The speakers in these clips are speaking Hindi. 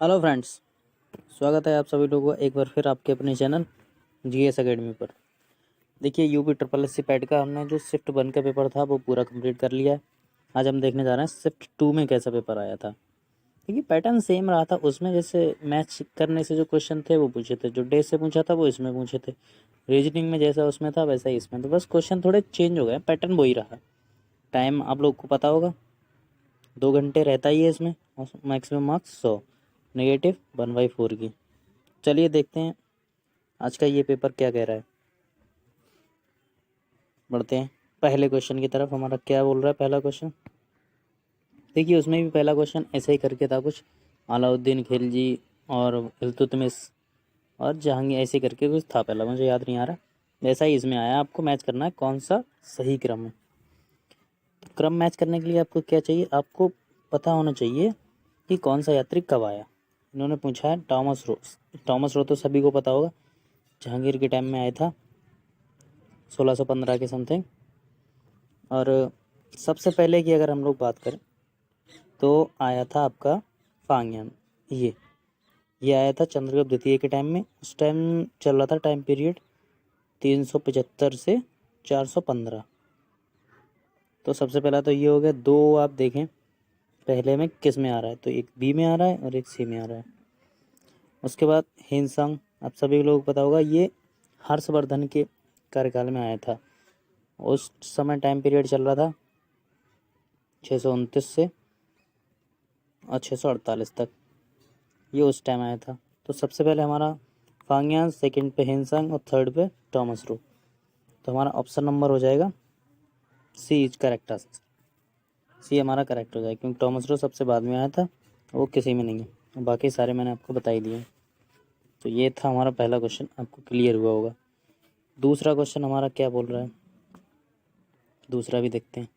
हेलो फ्रेंड्स, स्वागत है आप सभी लोगों का एक बार फिर आपके अपने चैनल जीएस एकेडमी पर। देखिए UP triple S C PET का हमने जो शिफ्ट 1 का पेपर था वो पूरा कंप्लीट कर लिया है। आज हम देखने जा रहे हैं शिफ्ट 2 में कैसा पेपर आया था। देखिए पैटर्न सेम रहा था, उसमें जैसे मैच करने से जो क्वेश्चन थे वो पूछे थे, जो डे से पूछा था वो इसमें पूछे थे। रीजनिंग में जैसा उसमें था वैसा ही इसमें, तो बस क्वेश्चन थोड़े चेंज हो गए, पैटर्न वही रहा। टाइम आप लोग को पता होगा 2 घंटे रहता ही है इसमें, और मैक्सिमम मार्क्स 100, नेगेटिव 1/4 की। चलिए देखते हैं आज का ये पेपर क्या कह रहा है। बढ़ते हैं पहले क्वेश्चन की तरफ। हमारा क्या बोल रहा है पहला क्वेश्चन। देखिए उसमें भी पहला क्वेश्चन ऐसे ही करके था कुछ, अलाउद्दीन खिलजी और इल्तुतमिश और जहांगीर ऐसे करके कुछ था, पहला मुझे याद नहीं आ रहा। वैसा ही इसमें आया, आपको मैच करना है कौन सा सही क्रम है। तो क्रम मैच करने के लिए आपको क्या चाहिए, आपको पता होना चाहिए कि कौन सा यात्री कब आया। इन्होंने पूछा है टॉमस रो। टॉमस रो तो सभी को पता होगा, जहांगीर के टाइम में आया था 1615 के समथिंग। और सबसे पहले की अगर हम लोग बात करें तो आया था आपका फांगयान। ये आया था चंद्रगुप्त द्वितीय के टाइम में। उस टाइम चल रहा था टाइम पीरियड 375 से 415। तो सबसे पहला तो ये हो गया। दो आप देखें पहले में किस में आ रहा है, तो एक बी में आ रहा है और एक सी में आ रहा है। उसके बाद हिंसंग, आप सभी लोग पता होगा, ये हर्षवर्धन के कार्यकाल में आया था। उस समय टाइम पीरियड चल रहा था 629 से और 648 तक, ये उस टाइम आया था। तो सबसे पहले हमारा फांगयान, सेकंड पे हिंसंग और थर्ड पे टॉमस रो। तो हमारा ऑप्शन नंबर हो जाएगा सी इज करेक्ट आंसर। सी हमारा करेक्ट हो जाएगा, क्योंकि टॉमस रो सबसे बाद में आया था, वो किसी में नहीं है। बाकी सारे मैंने आपको बता ही दिए। तो ये था हमारा पहला क्वेश्चन, आपको क्लियर हुआ होगा। दूसरा क्वेश्चन हमारा क्या बोल रहा है, दूसरा भी देखते हैं।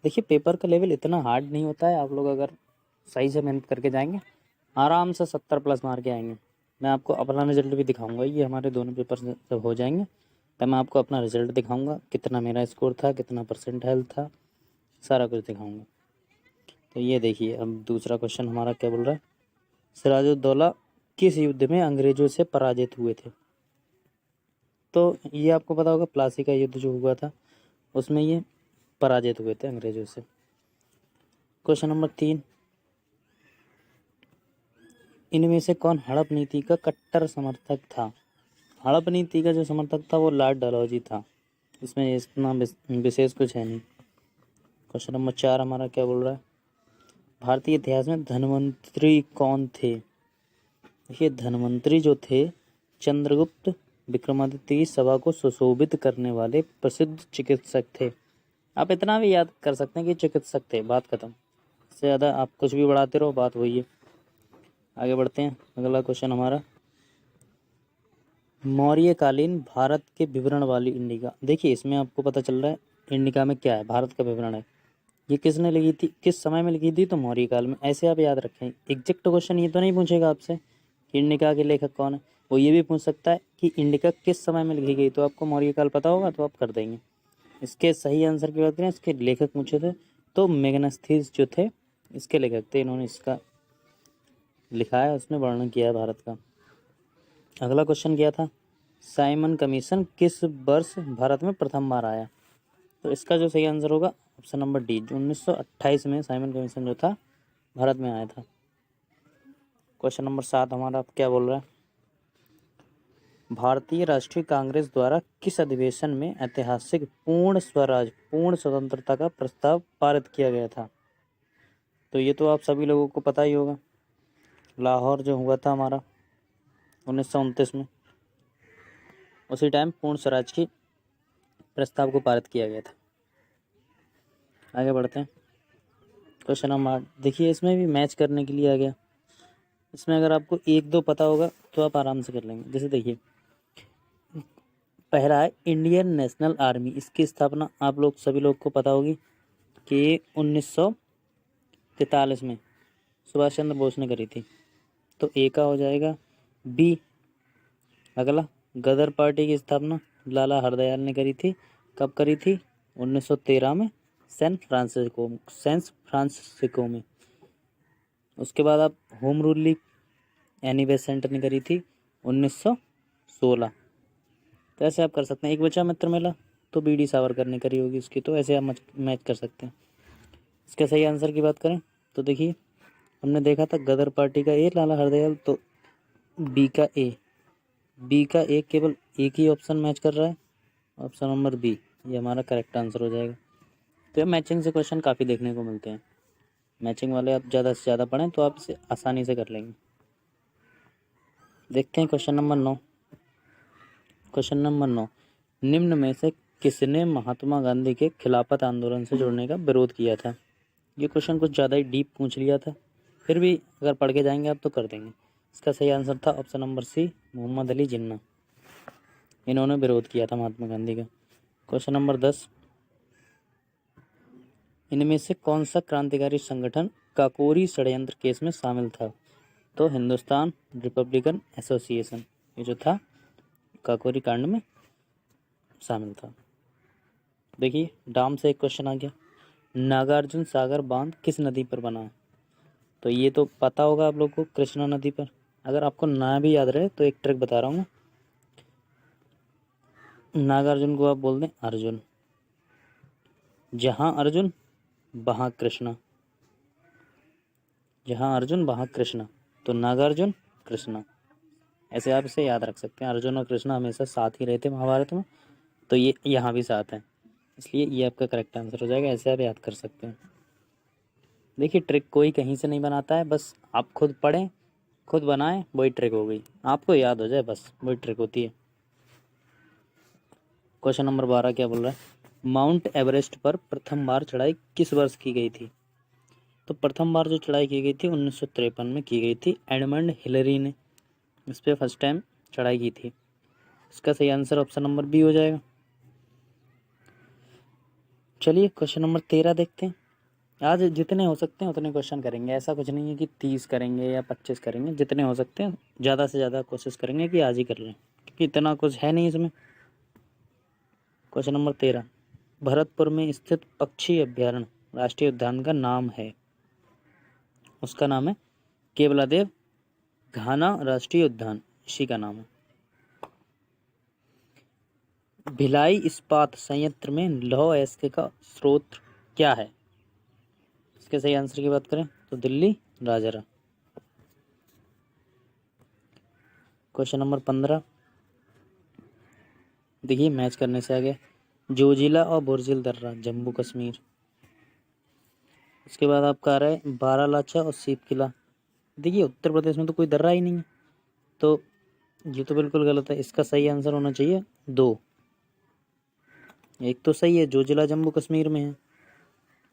देखिए पेपर का लेवल इतना हार्ड नहीं होता है, आप लोग अगर सही से मेहनत करके जाएंगे आराम से 70+ मार के आएंगे। मैं आपको अपना रिजल्ट भी दिखाऊंगा, ये हमारे दोनों पेपर जब हो जाएंगे तब मैं आपको अपना रिजल्ट दिखाऊंगा, कितना मेरा स्कोर था, कितना परसेंटाइल था, सारा कुछ दिखाऊंगा। तो ये देखिए अब दूसरा क्वेश्चन हमारा क्या बोल रहा है। सिराजुद्दौला किस युद्ध में अंग्रेजों से पराजित हुए थे। तो ये आपको पता होगा, प्लासी का युद्ध जो हुआ था उसमें ये पराजित हुए थे अंग्रेजों से। क्वेश्चन नंबर 3, इनमें से कौन हड़प नीति का कट्टर समर्थक था। हड़प नीति का जो समर्थक था वो लॉर्ड डलहौजी था, इसमें इतना विशेष कुछ है नहीं। क्वेश्चन नंबर 4 हमारा क्या बोल रहा है, भारतीय इतिहास में धन्वंतरी कौन थे। देखिए धन्वंतरी जो थे चंद्रगुप्त विक्रमादित्य की सभा को सुशोभित करने वाले प्रसिद्ध चिकित्सक थे। आप इतना भी याद कर सकते हैं कि चिकित्सक थे, बात खत्म। इससे ज़्यादा आप कुछ भी बढ़ाते रहो, बात वही है। आगे बढ़ते हैं, अगला क्वेश्चन हमारा, मौर्यकालीन भारत के विवरण वाली इंडिका। देखिए इसमें आपको पता चल रहा है इंडिका में क्या है, भारत का विवरण है। ये किसने लिखी थी, किस समय में लिखी थी, तो मौर्य काल में। ऐसे आप याद रखें। एग्जैक्ट क्वेश्चन ये तो नहीं पूछेगा आपसे कि इंडिका के लेखक कौन है, वो ये भी पूछ सकता है कि इंडिका किस समय में लिखी गई। तो आपको मौर्य काल पता होगा तो आप कर देंगे। इसके सही आंसर की बात करें, इसके लेखक पूछे थे तो मेगनास्थिस जो थे इसके लेखक थे, इन्होंने इसका लिखा है, उसने वर्णन किया है भारत का। अगला क्वेश्चन क्या था, साइमन कमीशन किस वर्ष भारत में प्रथम बार आया। तो इसका जो सही आंसर होगा ऑप्शन नंबर डी, जो 1928 में साइमन कमीशन जो था भारत में आया था। क्वेश्चन नंबर 7 हमारा क्या बोल रहा है, भारतीय राष्ट्रीय कांग्रेस द्वारा किस अधिवेशन में ऐतिहासिक पूर्ण स्वराज पूर्ण स्वतंत्रता का प्रस्ताव पारित किया गया था। तो ये तो आप सभी लोगों को पता ही होगा, लाहौर जो हुआ था हमारा 1929 में, उसी टाइम पूर्ण स्वराज की प्रस्ताव को पारित किया गया था। आगे बढ़ते हैं, क्वेश्चन नंबर 8। देखिए इसमें भी मैच करने के लिए आ गया। इसमें अगर आपको एक दो पता होगा तो आप आराम से कर लेंगे। जैसे देखिए पहला है इंडियन नेशनल आर्मी, इसकी स्थापना आप लोग सभी लोग को पता होगी कि 1943 में सुभाष चंद्र बोस ने करी थी। तो ए का हो जाएगा बी। अगला, गदर पार्टी की स्थापना लाला हरदयाल ने करी थी, कब करी थी, 1913 में सैन फ्रांसिस्को में। उसके बाद आप home rule league Annie Besant ने करी थी 1916। तो ऐसे आप कर सकते हैं। एक बचा मित्र मेला, तो बी डी सावरकर ने करी होगी उसकी, तो ऐसे आप मैच कर सकते हैं। इसका सही आंसर की बात करें तो देखिए, हमने देखा था गदर पार्टी का ए लाला हरदयाल, तो बी का ए केवल एक ही ऑप्शन मैच कर रहा है, ऑप्शन नंबर बी, ये हमारा करेक्ट आंसर हो जाएगा। तो मैचिंग से क्वेश्चन काफ़ी देखने को मिलते हैं। मैचिंग वाले आप ज़्यादा से ज़्यादा पढ़ें तो आप इसे आसानी से कर लेंगे। देखते हैं क्वेश्चन नंबर 9। क्वेश्चन नंबर 9, निम्न में से किसने महात्मा गांधी के खिलाफत आंदोलन से जुड़ने का विरोध किया था? ये क्वेश्चन कुछ ज़्यादा ही डीप पूछ लिया था, फिर भी अगर पढ़ के जाएंगे आप तो कर देंगे। इसका सही आंसर था option number C, Mohammad Ali Jinnah. इन्होंने विरोध किया था महात्मा गांधी का। क्वेश्चन नंबर 10, इनमें से कौन सा क्रांतिकारी संगठन काकोरी षड्यंत्र केस में शामिल था? तो हिंदुस्तान रिपब्लिकन एसोसिएशन, ये जो था काकोरी कांड में शामिल था। देखिए डाम से एक क्वेश्चन आ गया, नागार्जुन सागर बांध किस नदी पर बना है? तो ये तो पता होगा आप लोग को, कृष्णा नदी पर। अगर आपको ना भी याद रहे तो एक ट्रिक बता रहा हूँ, नागार्जुन को आप बोल दें अर्जुन, जहाँ अर्जुन वहाँ कृष्णा, जहाँ अर्जुन वहाँ कृष्णा, तो नागार्जुन कृष्णा। ऐसे आप इसे याद रख सकते हैं। अर्जुन और कृष्णा हमेशा साथ ही रहते महाभारत में, तो ये यहाँ भी साथ हैं, इसलिए ये आपका करेक्ट आंसर हो जाएगा। ऐसे आप याद कर सकते हैं। देखिए ट्रिक कोई कहीं से नहीं बनाता है, बस आप खुद पढ़ें, खुद बनाएं, वही ट्रिक हो गई। आपको याद हो जाए बस, वही ट्रिक होती है। क्वेश्चन नंबर 12 क्या बोल रहा है, माउंट एवरेस्ट पर प्रथम बार चढ़ाई किस वर्ष की गई थी? तो प्रथम बार जो चढ़ाई की गई थी 1953 में की गई थी। एडमंड हिलरी ने इस पर फर्स्ट टाइम चढ़ाई की थी। इसका सही आंसर ऑप्शन नंबर बी हो जाएगा। चलिए क्वेश्चन नंबर 13 देखते हैं। आज जितने हो सकते हैं उतने क्वेश्चन करेंगे, ऐसा कुछ नहीं है कि 30 करेंगे या 25 करेंगे, जितने हो सकते हैं ज़्यादा से ज़्यादा कोशिश करेंगे कि आज ही कर लें, क्योंकि इतना कुछ है नहीं इसमें। क्वेश्चन नंबर 13, भरतपुर में स्थित पक्षी अभ्यारण्य राष्ट्रीय उद्यान का नाम है? उसका नाम है केवलादेव घाना राष्ट्रीय उद्यान, इसी का नाम है। भिलाई इस्पात संयंत्र में लौह अयस्क का स्रोत क्या है? इसके सही आंसर की बात करें तो दिल्ली राजरा। क्वेश्चन नंबर 15, देखिए मैच करने से आगे, जोजिला और बुर्जिल दर्रा जम्मू कश्मीर। उसके बाद आपका आ रहा है बारालाचा और सीप किला। देखिए उत्तर प्रदेश में तो कोई दर्रा ही नहीं है, तो ये तो बिल्कुल गलत है। इसका सही आंसर होना चाहिए 2। एक तो सही है, जोजिला जम्मू कश्मीर में है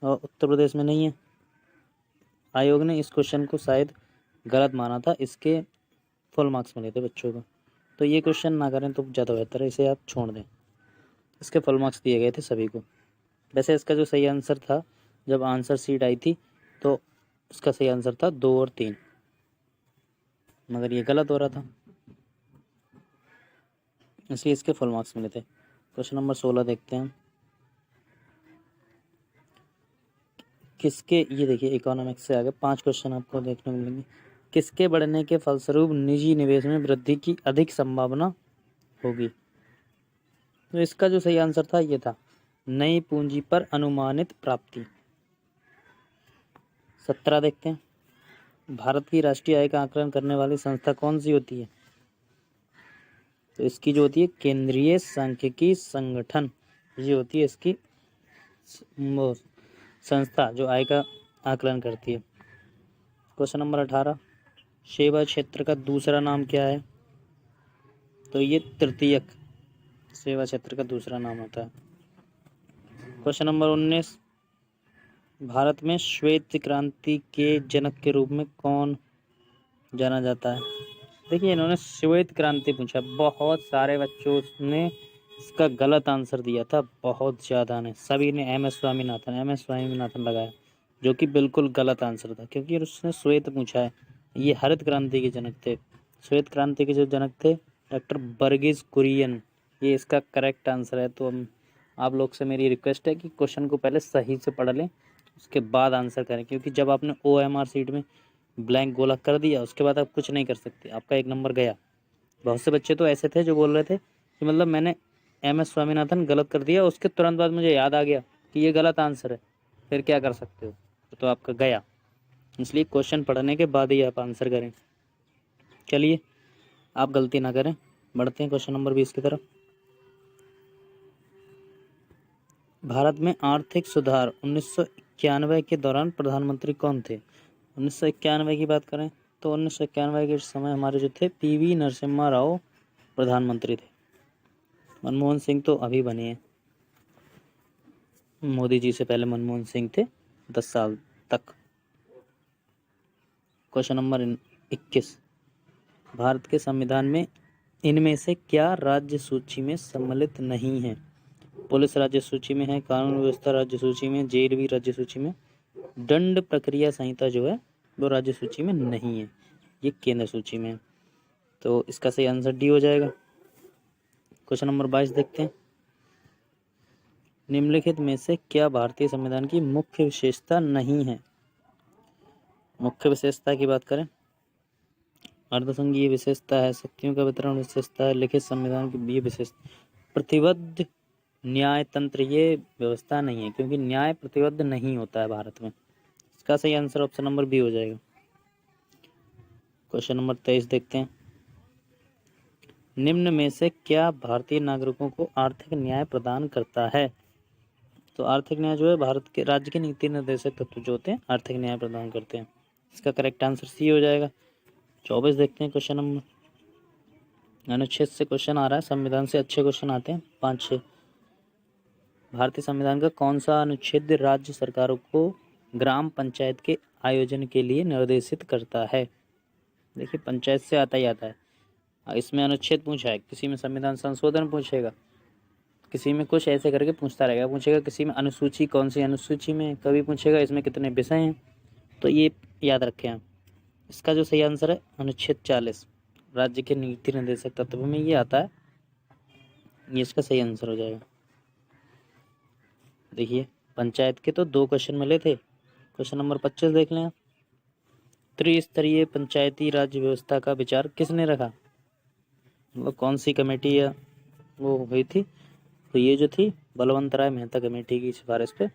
और उत्तर प्रदेश में नहीं है। आयोग ने इस क्वेश्चन को शायद गलत माना था, इसके फुल मार्क्स मिले थे बच्चों को, तो ये क्वेश्चन ना करें तो ज़्यादा बेहतर है, इसे आप छोड़ दें। इसके फुल मार्क्स दिए गए थे सभी को। वैसे इसका जो सही आंसर था, जब आंसर सीट आई थी तो इसका सही आंसर था 2 और 3, मगर ये गलत हो रहा था, इसलिए इसके फुल मार्क्स मिले थे। क्वेश्चन नंबर 16 देखते हैं। किसके, ये देखिए इकोनॉमिक्स से आगे 5 क्वेश्चन आपको देखने को मिलेंगे। किसके बढ़ने के फलस्वरूप निजी निवेश में वृद्धि की अधिक संभावना होगी? तो इसका जो सही आंसर था ये था नई पूंजी पर अनुमानित प्राप्ति। 17 देखते हैं। भारत की राष्ट्रीय आय का आकलन करने वाली संस्था कौन सी होती है? तो इसकी जो होती है केंद्रीय सांख्यिकी संगठन, ये होती है इसकी वो संस्था जो आय का आकलन करती है। क्वेश्चन नंबर 18, सेवा क्षेत्र का दूसरा नाम क्या है? तो ये तृतीयक सेवा क्षेत्र का दूसरा नाम होता है। क्वेश्चन नंबर 19, भारत में श्वेत क्रांति के जनक के रूप में कौन जाना जाता है? देखिए इन्होंने श्वेत क्रांति पूछा, बहुत सारे बच्चों ने इसका गलत आंसर दिया था, बहुत ज़्यादा ने, सभी ने एम एस स्वामीनाथन लगाया, जो कि बिल्कुल गलत आंसर था, क्योंकि उसने श्वेत पूछा है। ये हरित क्रांति के जनक थे। श्वेत क्रांति के जो जनक थे डॉक्टर वर्गीज कुरियन, ये इसका करेक्ट आंसर है। तो आप लोग से मेरी रिक्वेस्ट है कि क्वेश्चन को पहले सही से पढ़ लें, उसके बाद आंसर करें, क्योंकि जब आपने OMR सीट में ब्लैंक गोला कर दिया, उसके बाद आप कुछ नहीं कर सकते, आपका 1 नंबर गया। बहुत से बच्चे तो ऐसे थे जो बोल रहे थे कि मतलब मैंने MS स्वामीनाथन गलत कर दिया, उसके तुरंत बाद मुझे याद आ गया कि ये गलत आंसर है, फिर क्या कर सकते हो, तो आपका गया। इसलिए क्वेश्चन पढ़ने के बाद ही आप आंसर करें। चलिए आप गलती ना करें, बढ़ते हैं क्वेश्चन नंबर 20 की तरफ। भारत में आर्थिक सुधार 1991 के दौरान प्रधानमंत्री कौन थे? 1991 की बात करें तो 1991 के समय हमारे जो थे PV नरसिम्हा राव प्रधानमंत्री थे। मनमोहन सिंह तो अभी बने हैं, मोदी जी से पहले मनमोहन सिंह थे 10 साल तक। क्वेश्चन नंबर 21, भारत के संविधान में इनमें से क्या राज्य सूची में सम्मिलित नहीं है? पुलिस राज्य सूची में है, कानून व्यवस्था राज्य सूची में, जेल भी राज्य सूची में, दंड प्रक्रिया संहिता जो है वो राज्य सूची में नहीं है, ये केंद्र सूची में है। तो इसका सही आंसर डी हो जाएगा। क्वेश्चन नंबर 22 देखते हैं, निम्नलिखित में से क्या भारतीय संविधान की मुख्य विशेषता नहीं है? मुख्य विशेषता की बात करें, अर्धसंघीय विशेषता है, शक्तियों का वितरण विशेषता है, लिखित संविधान की ये विशेषता, प्रतिबद्ध न्याय तंत्र ये व्यवस्था नहीं है, क्योंकि न्याय प्रतिबद्ध नहीं होता है भारत में। इसका सही आंसर ऑप्शन नंबर बी हो जाएगा। क्वेश्चन नंबर 23 देखते हैं, निम्न में से क्या भारतीय नागरिकों को आर्थिक न्याय प्रदान करता है? तो आर्थिक न्याय जो है भारत के राज्य के नीति निर्देशक तत्व जो होते हैं आर्थिक न्याय प्रदान करते हैं। इसका करेक्ट आंसर सी हो जाएगा। 24 देखते हैं क्वेश्चन नंबर, अनुच्छेद से क्वेश्चन आ रहा है, संविधान से अच्छे क्वेश्चन आते हैं 5-6। भारतीय संविधान का कौन सा अनुच्छेद राज्य सरकारों को ग्राम पंचायत के आयोजन के लिए निर्देशित करता है? देखिए पंचायत से आता ही आता है, इसमें अनुच्छेद पूछा है, किसी में संविधान संशोधन पूछेगा, किसी में कुछ ऐसे करके पूछता रहेगा, पूछेगा किसी में अनुसूची कौन सी अनुसूची में, कभी पूछेगा इसमें कितने विषय हैं, तो ये याद रखें आप। इसका जो सही आंसर है अनुच्छेद 40 राज्य के नीति निर्देशक तत्व में ये आता है, ये इसका सही आंसर हो जाएगा। देखिए पंचायत के तो 2 क्वेश्चन मिले थे। क्वेश्चन नंबर 25 देख लें, त्रिस्तरीय पंचायती राज व्यवस्था का विचार किसने रखा? मतलब कौन सी कमेटी या वो हुई थी? तो ये जो थी बलवंत राय मेहता कमेटी की सिफारिश पे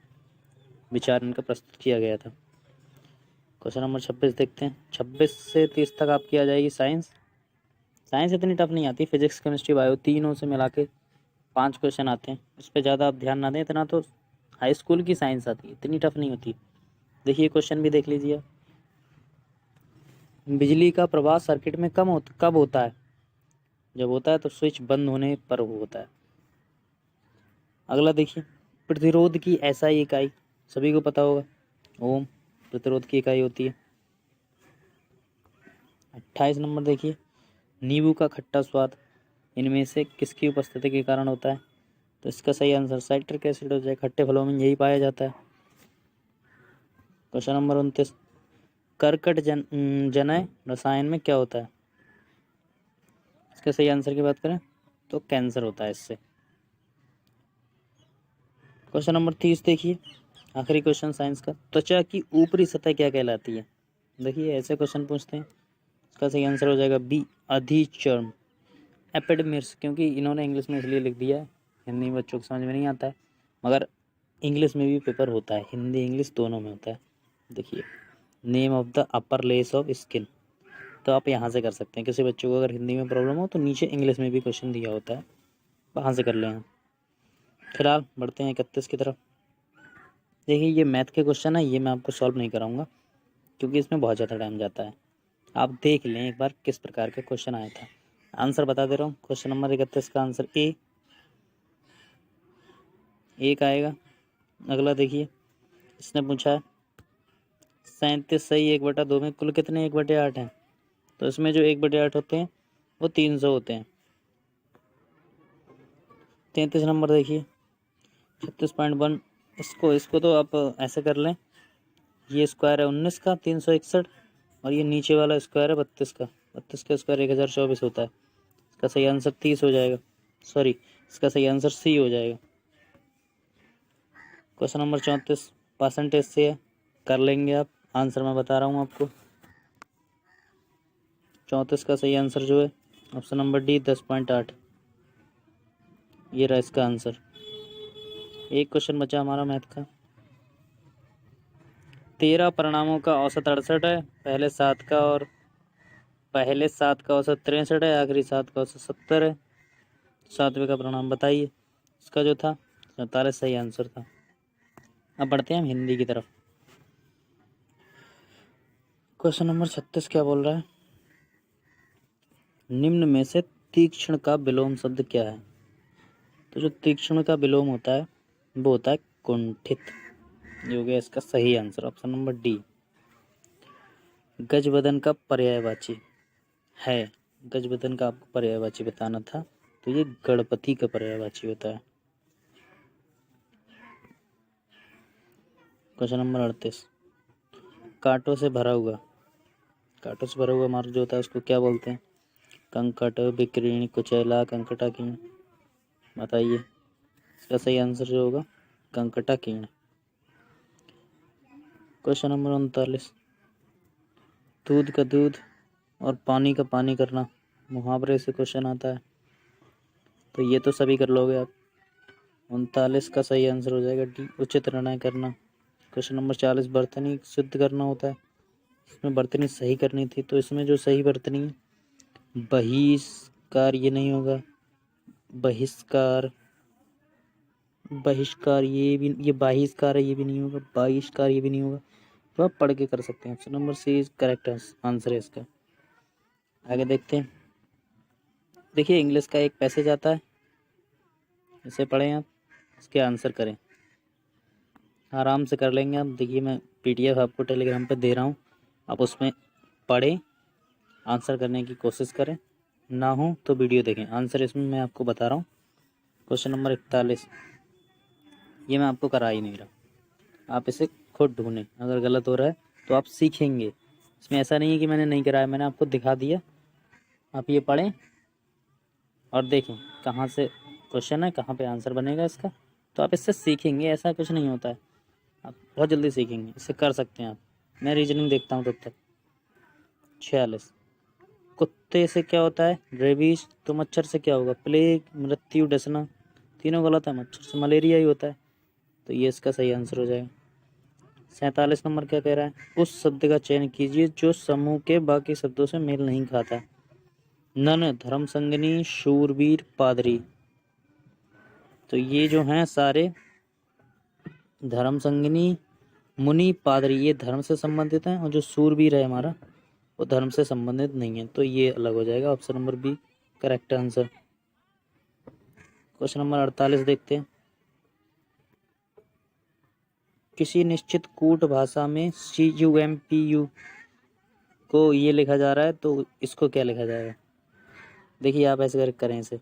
विचार इनका प्रस्तुत किया गया था। क्वेश्चन नंबर 26 देखते हैं, 26 से 30 तक आपकी आ जाएगी साइंस। साइंस इतनी टफ नहीं आती, फिजिक्स केमिस्ट्री बायो तीनों से मिला के 5 क्वेश्चन आते हैं, इस पर ज़्यादा आप ध्यान ना दें, इतना तो हाई स्कूल की साइंस आती है, इतनी टफ नहीं होती। देखिए क्वेश्चन भी देख लीजिए, बिजली का प्रवाह सर्किट में कब होता है? जब होता है तो स्विच बंद होने पर होता है। अगला देखिए, प्रतिरोध की SI इकाई सभी को पता होगा, ओम प्रतिरोध की इकाई होती है। 28 नंबर देखिए, नींबू का खट्टा स्वाद इनमें से किसकी उपस्थिति के कारण होता है? तो इसका सही आंसर साइट्रिक एसिड हो जाए, खट्टे फलों में यही पाया जाता है। क्वेश्चन नंबर 29, कर्कट जनय रसायन में क्या होता है? इसके सही आंसर की बात करें तो कैंसर होता है इससे। क्वेश्चन नंबर 30 देखिए, आखिरी क्वेश्चन साइंस का, त्वचा की ऊपरी सतह क्या कहलाती है? देखिए ऐसे क्वेश्चन पूछते हैं, इसका सही आंसर हो जाएगा बी, अधिचर्म, एपिडर्मिस, क्योंकि इन्होंने इंग्लिश में इसलिए लिख दिया है, हिंदी में बच्चों को समझ में नहीं आता है, मगर इंग्लिश में भी पेपर होता है, हिंदी इंग्लिश दोनों में होता है। देखिए name of the upper layers of skin, तो आप यहाँ से कर सकते हैं, किसी बच्चों को अगर हिंदी में प्रॉब्लम हो तो नीचे इंग्लिश में भी क्वेश्चन दिया होता है, वहाँ से कर लें। फिलहाल बढ़ते हैं 31 की तरफ। देखिए ये मैथ के क्वेश्चन है, ये मैं आपको सॉल्व नहीं कराऊंगा क्योंकि इसमें बहुत ज़्यादा टाइम जाता है, आप देख लें एक बार किस प्रकार का क्वेश्चन आया था। आंसर बता दे रहा हूँ, क्वेश्चन नंबर 31 का आंसर ए का आएगा। अगला देखिए, इसने पूछा है 37 सही 1/2 में कुल कितने 1/8 हैं? तो इसमें जो 1/8 होते हैं वो 300 होते हैं। 33 नंबर देखिए, 36.1, इसको तो आप ऐसे कर लें, ये स्क्वायर है 19 का 361 और ये नीचे वाला स्क्वायर है 32 का, 32 का स्क्वायर 1024 होता है। इसका सही आंसर 30 हो जाएगा, सॉरी इसका सही आंसर सी हो जाएगा। क्वेश्चन नंबर 34 परसेंटेज से है, कर लेंगे आप, आंसर मैं बता रहा हूँ आपको। 34 का सही आंसर जो है ऑप्शन नंबर डी 10.8, ये रहा इसका आंसर। एक क्वेश्चन बचा हमारा मैथ का। 13 परिणामों का औसत 68 है, पहले 7 का औसत 63 है, आखिरी 7 का औसत 70 है। 7वें का परिणाम बताइए। इसका जो था 47 सही आंसर था। अब बढ़ते हैं हम हिंदी की तरफ। क्वेश्चन नंबर 36 क्या बोल रहा है? निम्न में से तीक्ष्ण का विलोम शब्द क्या है? तो जो तीक्ष्ण का विलोम होता है वो होता है कुंठित, ये हो गया इसका सही आंसर ऑप्शन नंबर डी। गजबदन का पर्यायवाची है, गजबदन का आपको पर्यायवाची बताना था, तो ये गणपति का पर्यायवाची होता है। क्वेश्चन नंबर 38, कांटों से भरा हुआ मार्ग जो होता है उसको क्या बोलते हैं? कंकट, विकीर्ण, कुचैला, कंकटाकीर्ण। बताइए इसका सही आंसर जो होगा कंकटाकीर्ण। क्वेश्चन नंबर 39, दूध का दूध और पानी का पानी करना मुहावरे से क्वेश्चन आता है, तो ये तो सभी कर लोगे आप। 39 का सही आंसर हो जाएगा डी, उचित निर्णय करना। क्वेश्चन नंबर 40, बर्तनी शुद्ध करना होता है, इसमें बर्तनी सही करनी थी, तो इसमें जो सही बर्तनी है बहिष्कार, ये नहीं होगा, बहिष्कार ये बहिष्कार है, ये भी नहीं होगा, बहिष्कार ये भी नहीं होगा, तो आप पढ़ के कर सकते हैं। Option number C correct answer है इसका। आगे देखते हैं। देखिए इंग्लिश का एक पैसेज आता है, इसे पढ़ें आप, इसके आंसर करें, आराम से कर लेंगे आप। देखिए मैं PDF आपको टेलीग्राम पे दे रहा हूँ, आप उसमें पढ़ें, आंसर करने की कोशिश करें, ना हो तो वीडियो देखें। आंसर इसमें मैं आपको बता रहा हूँ। क्वेश्चन नंबर 41, ये मैं आपको करा ही नहीं रहा, आप इसे खुद ढूंढें, अगर गलत हो रहा है तो आप सीखेंगे। इसमें ऐसा नहीं है कि मैंने नहीं कराया, मैंने आपको दिखा दिया, आप ये पढ़ें और देखें कहाँ से क्वेश्चन है, कहाँ पे आंसर बनेगा इसका, तो आप इससे सीखेंगे। ऐसा कुछ नहीं होता है, आप बहुत जल्दी सीखेंगे, इससे कर सकते हैं आप। मैं रीजनिंग देखता हूँ तब तक। 46, कुत्ते से क्या होता है? रेबीज। तो मच्छर से क्या होगा? प्लेग, मृत्यु, डसना। तीनों गलत है, मच्छर से मलेरिया ही होता है, तो ये इसका सही आंसर हो जाएगा। 47 नंबर क्या कह रहा है? उस शब्द का चयन कीजिए जो समूह के बाकी शब्दों से मेल नहीं खाता। नन, धर्मसंगिनी, शूरवीर, पादरी। तो ये जो हैं सारे धर्मसंगिनी, मुनि, पादरी, ये धर्म से संबंधित हैं, और जो शूरवीर है हमारा वो धर्म से संबंधित नहीं है, तो ये अलग हो जाएगा। Option number B correct answer. Question number 48 देखते हैं। किसी निश्चित कूट भाषा में CUMPU को ये लिखा जा रहा है, तो इसको क्या लिखा जाएगा? देखिए आप ऐसे करके करें इसे,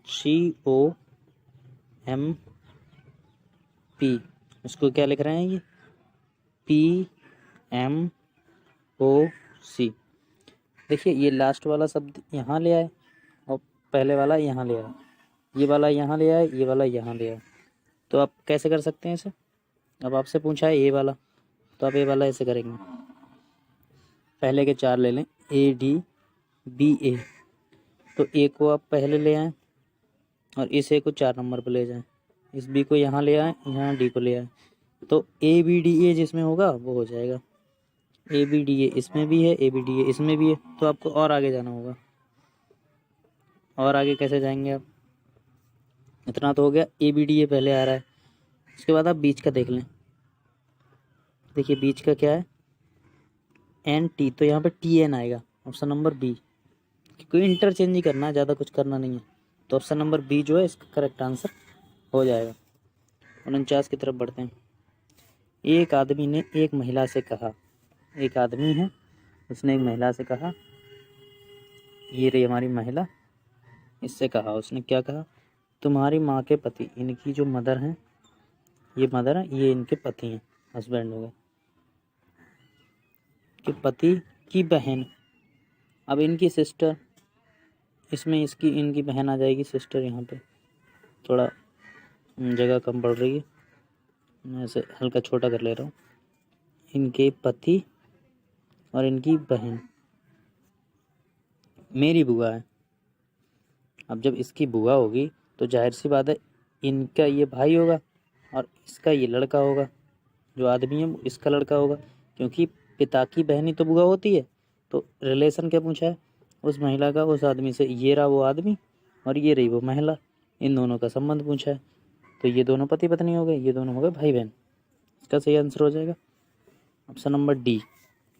COMP, इसको क्या लिख रहे हैं? ये PMOC। देखिए ये लास्ट वाला शब्द यहाँ ले आए और पहले वाला यहाँ ले आए, ये वाला यहाँ ले आए, ये वाला यहाँ ले आए, तो आप कैसे कर सकते हैं इसे? अब आपसे पूछा है ए वाला, तो आप ए वाला ऐसे करेंगे, पहले के 4 ले लें, ADBA, तो ए को आप पहले ले आएँ और इस ए को 4 नंबर पर ले जाएं, इस बी को यहाँ ले आएँ, यहाँ डी को ले आएँ, तो ABDA जिसमें होगा वो हो जाएगा। ABDA इसमें भी है, ABDA इसमें भी है, तो आपको और आगे जाना होगा। और आगे कैसे जाएंगे आप? इतना तो हो गया, ABDA पहले आ रहा है, उसके बाद आप बीच का देख लें। देखिए बीच का क्या है? NT, तो यहाँ पे TN आएगा, ऑप्शन नंबर बी। कोई इंटरचेंज ही करना है, ज़्यादा कुछ करना नहीं है, तो ऑप्शन नंबर बी जो है इसका करेक्ट आंसर हो जाएगा। 49 की तरफ बढ़ते हैं। एक आदमी ने एक महिला से कहा, एक आदमी है उसने एक महिला से कहा, ये रही हमारी महिला, इससे कहा, उसने क्या कहा? तुम्हारी माँ के पति, इनकी जो मदर हैं, ये मदर है, ये इनके पति हैं, हस्बैंड हो गए, कि पति की बहन, अब इनकी सिस्टर, इसमें इसकी इनकी बहन आ जाएगी सिस्टर, यहाँ पे थोड़ा जगह कम पड़ रही है, मैं इसे हल्का छोटा कर ले रहा हूँ। इनके पति और इनकी बहन, मेरी बुआ है। अब जब इसकी बुआ होगी तो जाहिर सी बात है इनका ये भाई होगा और इसका ये लड़का होगा, जो आदमी है वो इसका लड़का होगा, क्योंकि पिता की बहन ही तो बुआ होती है। तो रिलेशन क्या पूछा है उस महिला का उस आदमी से, ये रहा वो आदमी और ये रही वो महिला, इन दोनों का संबंध पूछा है। तो ये दोनों पति पत्नी हो गए, ये दोनों हो गए भाई बहन। इसका सही आंसर हो जाएगा ऑप्शन नंबर डी,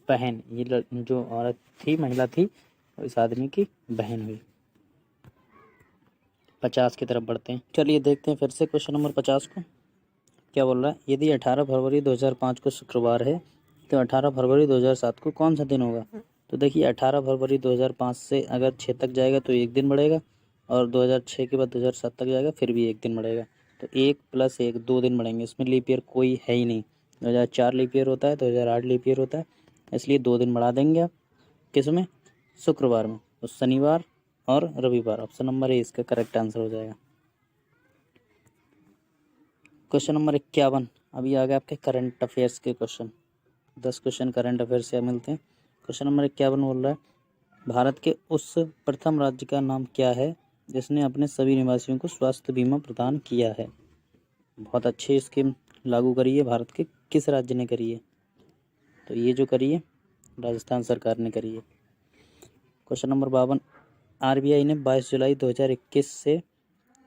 बहन। ये जो औरत थी, महिला थी, और इस आदमी की बहन हुई। 50 की तरफ बढ़ते हैं। चलिए देखते हैं फिर से क्वेश्चन नंबर 50 को क्या बोल रहा है। यदि 18 फरवरी 2005 को शुक्रवार है तो 18 फरवरी 2007 को कौन सा दिन होगा। तो देखिए 18 फरवरी 2005 से अगर 6 तक जाएगा तो एक दिन बढ़ेगा, और 2006 के बाद 2007 तक जाएगा फिर भी एक दिन बढ़ेगा। तो 1 + 1 2 दिन बढ़ेंगे। इसमें लीप ईयर कोई है ही नहीं। 2004 लीप ईयर होता है, 2008 लीप ईयर होता है, इसलिए 2 दिन बढ़ा देंगे आप। किस में? शुक्रवार में। तो शनिवार और रविवार। ऑप्शन नंबर ए इसका करेक्ट आंसर हो जाएगा। क्वेश्चन नंबर 51 अभी आ गया आपके करंट अफेयर्स के क्वेश्चन। 10 क्वेश्चन करंट अफेयर से मिलते हैं। क्वेश्चन नंबर 51 बोल रहा है, भारत के उस प्रथम राज्य का नाम क्या है जिसने अपने सभी निवासियों को स्वास्थ्य बीमा प्रदान किया है। बहुत अच्छी स्कीम लागू करी है भारत के किस राज्य ने करी है। तो ये जो करी है राजस्थान सरकार ने करी है। क्वेश्चन नंबर 52 आरबीआई ने 22 जुलाई 2021 से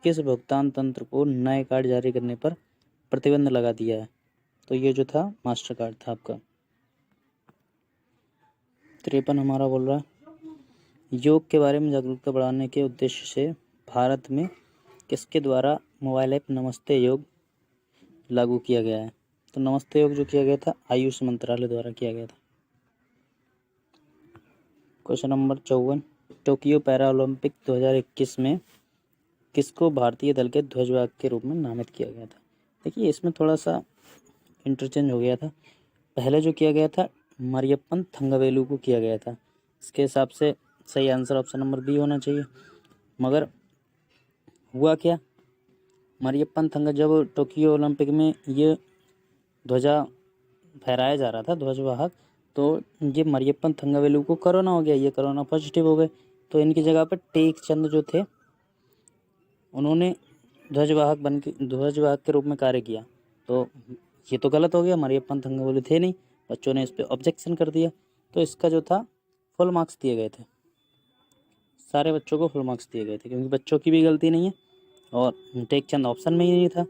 किस भुगतान तंत्र को नए कार्ड जारी करने पर प्रतिबंध लगा दिया है। तो ये जो था मास्टर कार्ड था आपका। 53 हमारा बोल रहा है, योग के बारे में जागरूकता बढ़ाने के उद्देश्य से भारत में किसके द्वारा मोबाइल ऐप नमस्ते योग लागू किया गया है। तो नमस्ते योग जो किया गया था आयुष मंत्रालय द्वारा किया गया था। Question number 54 Tokyo para Olympic 2021 में किसको भारतीय दल के ध्वजवाहक के रूप में नामित किया गया था। देखिए इसमें थोड़ा सा इंटरचेंज हो गया था। पहले जो किया गया था मरियप्पन थंगवेलु को किया गया था। इसके हिसाब से सही आंसर ऑप्शन नंबर बी होना चाहिए। मगर हुआ क्या, मरियप्पन थंग जब टोक्यो ओलंपिक में ये ध्वजा फहराया जा रहा था ध्वजवाहक, तो ये मरियप्पन थंगवेलु को कोरोना हो गया, ये कोरोना पॉजिटिव हो गए। तो इनकी जगह पर टेक चंद जो थे उन्होंने ध्वजवाहक के रूप में कार्य किया। तो ये तो गलत हो गया, मरियप्पन थंगवेलु थे नहीं, बच्चों ने इस पर ऑब्जेक्शन कर दिया। तो इसका जो था फुल मार्क्स दिए गए थे, सारे बच्चों को फुल मार्क्स दिए गए थे, क्योंकि बच्चों की भी गलती नहीं है और टेक चंद ऑप्शन में ही नहीं था,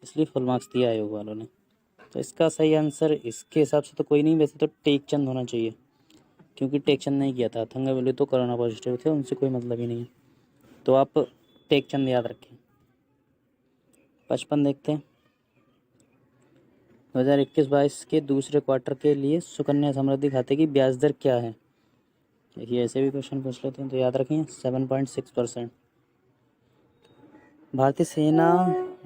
इसलिए फुल मार्क्स दिया आयोग वालों ने। तो इसका सही आंसर इसके हिसाब से तो कोई नहीं, वैसे तो टेक चंद होना चाहिए, क्योंकि टेक चंद नहीं किया था। थंगवेलु तो कोरोना पॉजिटिव थे, उनसे कोई मतलब ही नहीं है। तो आप टेक चंद याद रखें। 55 देखते हैं, 2021-22 के दूसरे क्वार्टर के लिए सुकन्या समृद्धि खाते की ब्याज दर क्या है। देखिए ऐसे भी क्वेश्चन पूछ लेते हैं तो याद रखें 7.6%। भारतीय सेना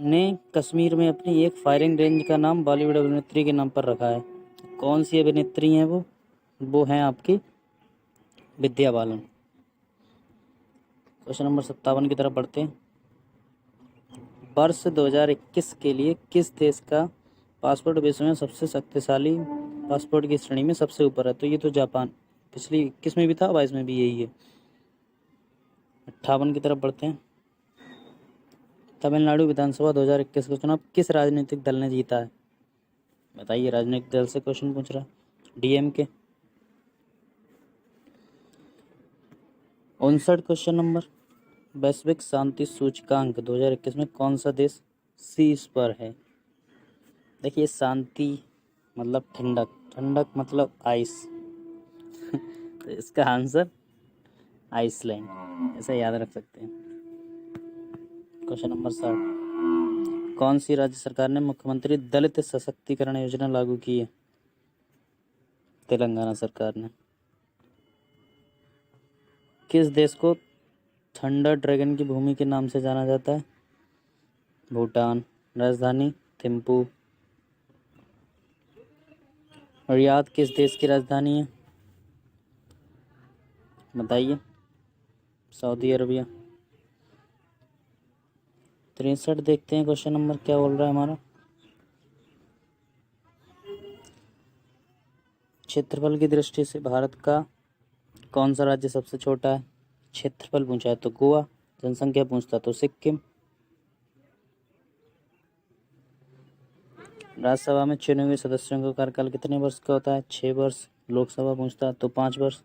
ने कश्मीर में अपनी एक फायरिंग रेंज का नाम बॉलीवुड अभिनेत्री के नाम पर रखा है। कौन सी अभिनेत्री हैं वो हैं आपकी विद्या बालन। क्वेश्चन नंबर 57 की तरफ बढ़ते हैं। वर्ष 2021 के लिए किस देश का पासपोर्ट विश्व में सबसे शक्तिशाली पासपोर्ट की श्रेणी में सबसे ऊपर है। तो ये तो जापान, पिछली 21 में भी था, 22 में भी यही है। 58 की तरफ बढ़ते हैं। तमिलनाडु विधानसभा 2021 का चुनाव किस राजनीतिक दल ने जीता है। बताइए, राजनीतिक दल से क्वेश्चन पूछ रहा है। डीएमके। 59 क्वेश्चन नंबर, वैश्विक शांति सूचकांक 2021 में कौन सा देश शीर्ष पर है। देखिए शांति मतलब ठंडक, ठंडक मतलब आइस तो इसका आंसर आइसलैंड, ऐसा याद रख सकते हैं। क्वेश्चन नंबर 60, कौन सी राज्य सरकार ने मुख्यमंत्री दलित सशक्तिकरण योजना लागू की है। तेलंगाना सरकार ने। किस देश को थंडर ड्रैगन की भूमि के नाम से जाना जाता है। भूटान। राजधानी थिम्पू। रियाद किस देश की राजधानी है। बताइए। Saudi Arabia. 63 देखते हैं क्वेश्चन नंबर क्या बोल रहा है हमारा। क्षेत्रफल की दृष्टि से भारत का कौन सा राज्य सबसे छोटा है। क्षेत्रफल पूछा है तो गोवा, जनसंख्या पूछता तो सिक्किम, राज्यसभा में चुने हुए सदस्यों का कार्यकाल कितने वर्ष का होता है? 6 वर्ष, लोकसभा पूछता तो 5 वर्ष।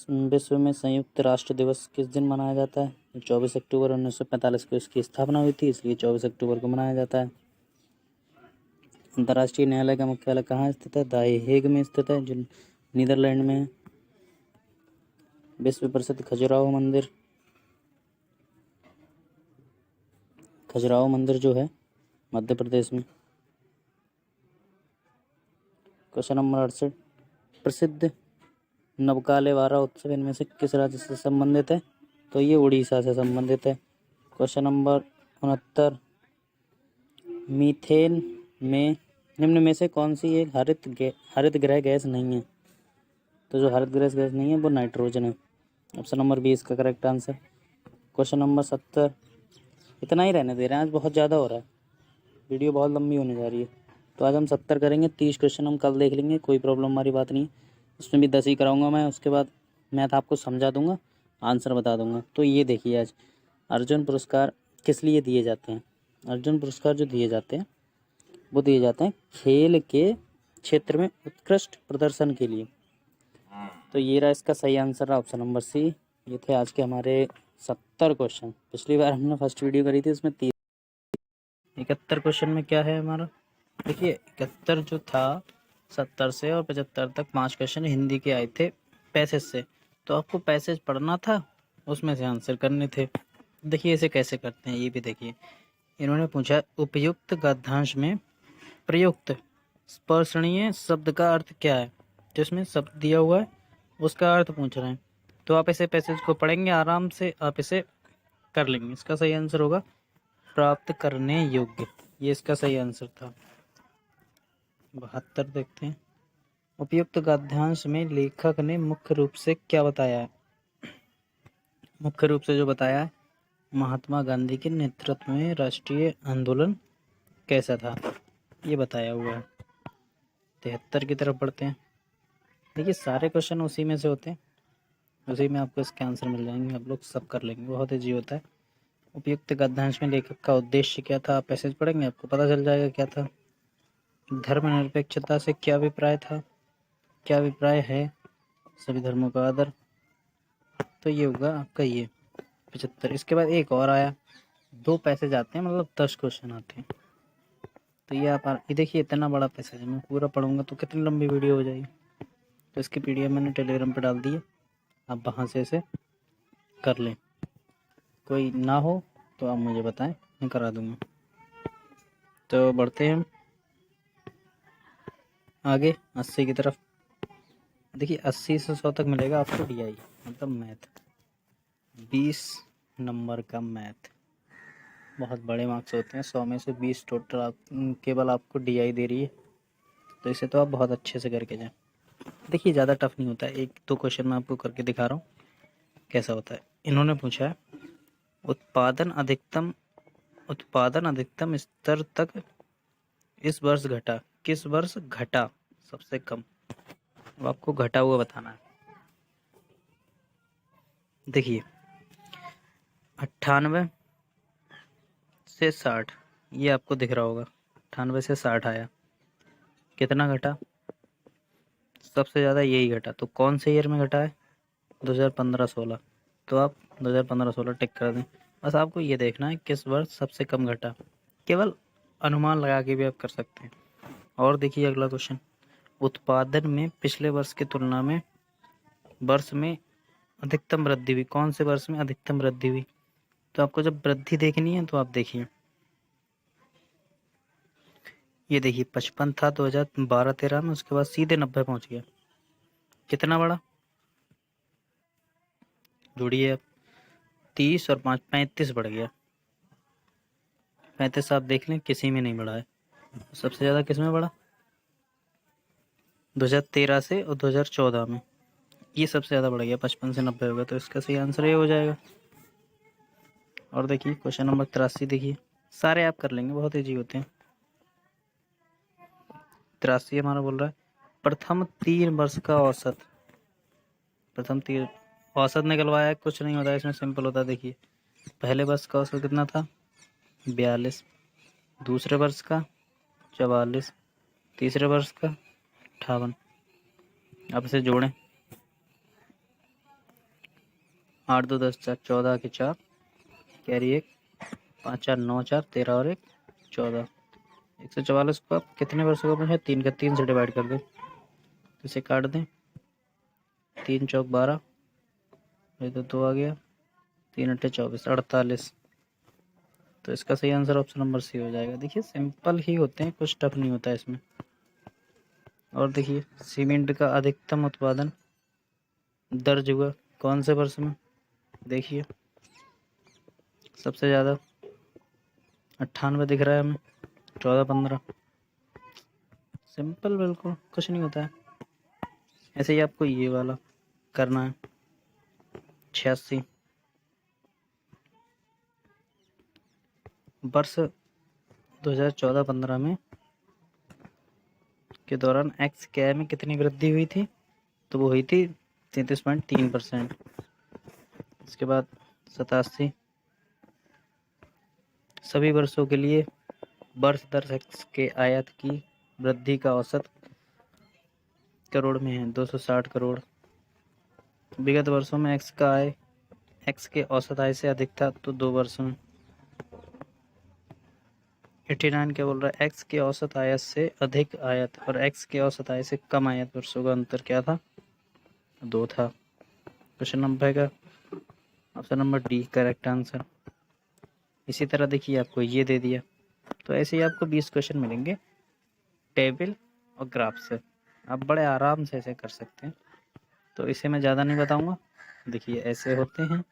विश्व में संयुक्त राष्ट्र दिवस किस दिन मनाया जाता है? 24 अक्टूबर 1945 को इसकी स्थापना हुई थी, इसलिए 24 अक्टूबर को मनाया जाता है। अंतर्राष्ट्रीय न्यायालय का मुख्यालय कहाँ स्थित है? द हेग में स्थित है, जो नीदरलैंड में है। विश्व प्रसिद्ध खजुराहो मंदिर जो है मध्य प्रदेश में। क्वेश्चन नंबर 68, प्रसिद्ध नवकालेवारा उत्सव इनमें से किस राज्य से संबंधित है? तो ये उड़ीसा से संबंधित है। क्वेश्चन नंबर 69, मीथेन में निम्न में से कौन सी एक हरित गृह गैस नहीं है? तो जो हरित गृह गैस नहीं है वो नाइट्रोजन है। ऑप्शन नंबर 20 का करेक्ट आंसर। क्वेश्चन नंबर 70, इतना ही रहने दे रहे हैं, आज बहुत ज़्यादा हो रहा है, वीडियो बहुत लंबी होने जा रही है, तो आज हम 70 करेंगे। 30 क्वेश्चन हम कल देख लेंगे, कोई प्रॉब्लम हमारी बात नहीं। उसमें भी 10 ही कराऊंगा मैं, उसके बाद मैथ आपको समझा दूंगा, आंसर बता दूंगा। तो ये देखिए, आज अर्जुन पुरस्कार किस लिए दिए जाते हैं? अर्जुन पुरस्कार जो दिए जाते हैं वो दिए जाते हैं खेल के क्षेत्र में उत्कृष्ट प्रदर्शन के लिए। तो ये रहा इसका सही आंसर रहा ऑप्शन नंबर सी। ये थे आज के हमारे 70 क्वेश्चन। पिछली बार हमने फर्स्ट वीडियो करी थी उसमें 30। 71 क्वेश्चन में क्या है हमारा? देखिए 71 जो था, 70 से और 75 तक 5 क्वेश्चन हिंदी के आए थे पैसेज से। तो आपको पैसेज पढ़ना था, उसमें से आंसर करने थे। देखिए इसे कैसे करते हैं ये भी देखिए। इन्होंने पूछा उपयुक्त गद्यांश में प्रयुक्त स्पर्शनीय शब्द का अर्थ क्या है? जिसमें शब्द दिया हुआ है उसका अर्थ पूछ रहे हैं। तो आप इसे पैसेज को पढ़ेंगे आराम से, आप इसे कर लेंगे। इसका सही आंसर होगा प्राप्त करने योग्य, ये इसका सही आंसर था। 72 देखते हैं। उपयुक्त गद्यांश में लेखक ने मुख्य रूप से क्या बताया है? मुख्य रूप से जो बताया है, महात्मा गांधी के नेतृत्व में राष्ट्रीय आंदोलन कैसा था, ये बताया हुआ है। 73 की तरफ बढ़ते हैं। देखिए सारे क्वेश्चन उसी में से होते हैं, उसी में आपको इसके आंसर मिल जाएंगे, आप लोग सब कर लेंगे, बहुत ईजी होता है। उपयुक्त गद्यांश में लेखक का उद्देश्य क्या था? आप पैसेज पढ़ेंगे आपको पता चल जाएगा क्या था। धर्मनिरपेक्षता से क्या अभिप्राय था? क्या अभिप्राय है? सभी धर्मों का आदर। तो ये होगा आपका ये 75। इसके बाद एक और आया, 2 पैसेज आते हैं, मतलब 10 क्वेश्चन आते हैं। तो ये देखिए इतना बड़ा पैसेज है, मैं पूरा पढ़ूंगा तो कितनी लंबी वीडियो हो जाएगी। तो इसकी पीडीएफ मैंने टेलीग्राम पे डाल दी है, आप वहाँ से इसे कर लें। कोई ना हो तो आप मुझे बताएं, मैं करा दूंगा। तो बढ़ते हैं आगे 80 की तरफ। देखिए 80 से 100 तक मिलेगा आपको डीआई, मतलब मैथ। 20 नंबर का मैथ, बहुत बड़े मार्क्स होते हैं। 100 में से 20 टोटल केवल आपको डीआई दे रही है, तो इसे तो आप बहुत अच्छे से करके जाएं। देखिए ज़्यादा टफ नहीं होता है, 1-2 क्वेश्चन मैं आपको करके दिखा रहा हूँ कैसा होता है। इन्होंने पूछा है उत्पादन अधिकतम स्तर तक इस वर्ष घटा, किस वर्ष घटा सबसे कम? अब आपको घटा हुआ बताना है। देखिए 98 से 60, ये आपको दिख रहा होगा, 98 से 60 आया, कितना घटा? सबसे ज़्यादा यही घटा। तो कौन से ईयर में घटा है? 2015-16। तो आप 2015-16 टिक कर दें। बस आपको ये देखना है किस वर्ष सबसे कम घटा, केवल अनुमान लगा के भी आप कर सकते हैं। और देखिए अगला क्वेश्चन, उत्पादन में पिछले वर्ष की तुलना में वर्ष में अधिकतम वृद्धि हुई, कौन से वर्ष में अधिकतम वृद्धि हुई? तो आपको जब वृद्धि देखनी है तो आप देखिए, ये देखिए 55 था 2012-13 में, उसके बाद सीधे 90 पहुंच गया। कितना बड़ा? जोड़िए आप, 30 और 5 35 बढ़ गया। 35 आप देख लें किसी में नहीं बढ़ा है। सबसे ज़्यादा किस में बढ़ा? 2013 से और 2014 में, ये सबसे ज़्यादा बढ़ गया, 55 से 90 हो गया। तो इसका सही आंसर ये हो जाएगा। और देखिए क्वेश्चन नंबर 83, देखिए सारे आप कर लेंगे, बहुत ईजी होते हैं। 83 हमारा बोल रहा है प्रथम 3 वर्ष का औसत, प्रथम 3 औसत निकलवाया, कुछ नहीं होता इसमें, सिंपल होता है। देखिए पहले वर्ष का औसत कितना था 42, दूसरे वर्ष का 44, तीसरे वर्ष का 58। अब इसे जोड़ें, 8 2 10 4 14 के 4 कैरी 1, 5 4 9 4 13 और 1 14। 144 को आप कितने वर्षों का पूछा, 3 का 3 से डिवाइड कर दें, तो इसे काट दें, 3 चौक 12, ये तो 2 आ गया, 3 अट्ठे 24, 48। तो इसका सही आंसर ऑप्शन नंबर सी हो जाएगा। देखिए सिंपल ही होते हैं, कुछ टफ नहीं होता इसमें। और देखिए सीमेंट का अधिकतम उत्पादन दर्ज हुआ कौन से वर्ष में, देखिए सबसे ज़्यादा 98 दिख रहा है हमें, 14 15। सिंपल, बिल्कुल कुछ नहीं होता है। ऐसे ही आपको ये वाला करना है, 86 वर्ष 2014-15 में के दौरान एक्स क्या में कितनी वृद्धि हुई थी, तो वो हुई थी 33.3%। इसके बाद 87 सभी वर्षों के लिए वर्ष दर एक्स के आयात की वृद्धि का औसत करोड़ में है 260 करोड़। विगत वर्षों में एक्स का आय एक्स के औसत आय से अधिक था, तो 2 वर्षों में। 89 क्या बोल रहा है, एक्स के औसत आयत से अधिक आयत और एक्स के औसत आय से कम आयत वर्षों का अंतर क्या था, 2 था। क्वेश्चन नंबर का option number D correct answer. इसी तरह देखिए आपको ये दे दिया, तो ऐसे ही आपको 20 क्वेश्चन मिलेंगे टेबल और ग्राफ से, आप बड़े आराम से ऐसे कर सकते हैं। तो इसे मैं ज़्यादा नहीं बताऊंगा। देखिए ऐसे होते हैं,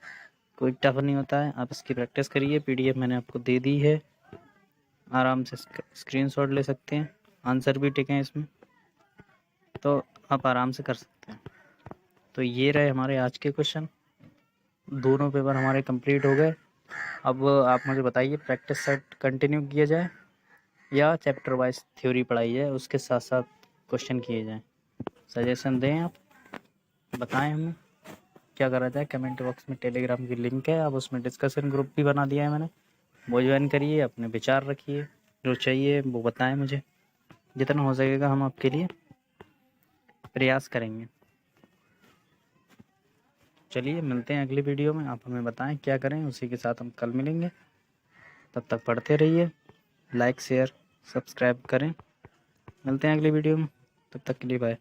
कोई टफ नहीं होता है। आप इसकी प्रैक्टिस करिए, पीडीएफ मैंने आपको दे दी है, आराम से स्क्रीनशॉट ले सकते हैं, आंसर भी टिके हैं इसमें, तो आप आराम से कर सकते हैं। तो ये रहे हमारे आज के क्वेश्चन, दोनों पेपर हमारे कंप्लीट हो गए। अब आप मुझे बताइए प्रैक्टिस सेट कंटिन्यू किया जाए या चैप्टर वाइज थ्योरी पढ़ाई जाए, उसके साथ साथ क्वेश्चन किए जाएँ। सजेशन दें, आप बताएं हमें क्या करा जाए। कमेंट बॉक्स में टेलीग्राम की लिंक है, आप उसमें डिस्कशन ग्रुप भी बना दिया है मैंने, वो ज्वाइन करिए, अपने विचार रखिए, जो चाहिए वो बताएं मुझे, जितना हो सकेगा हम आपके लिए प्रयास करेंगे। चलिए मिलते हैं अगली वीडियो में, आप हमें बताएं क्या करें, उसी के साथ हम कल मिलेंगे। तब तक पढ़ते रहिए, लाइक शेयर सब्सक्राइब करें। मिलते हैं अगली वीडियो में, तब तक के लिए बाय।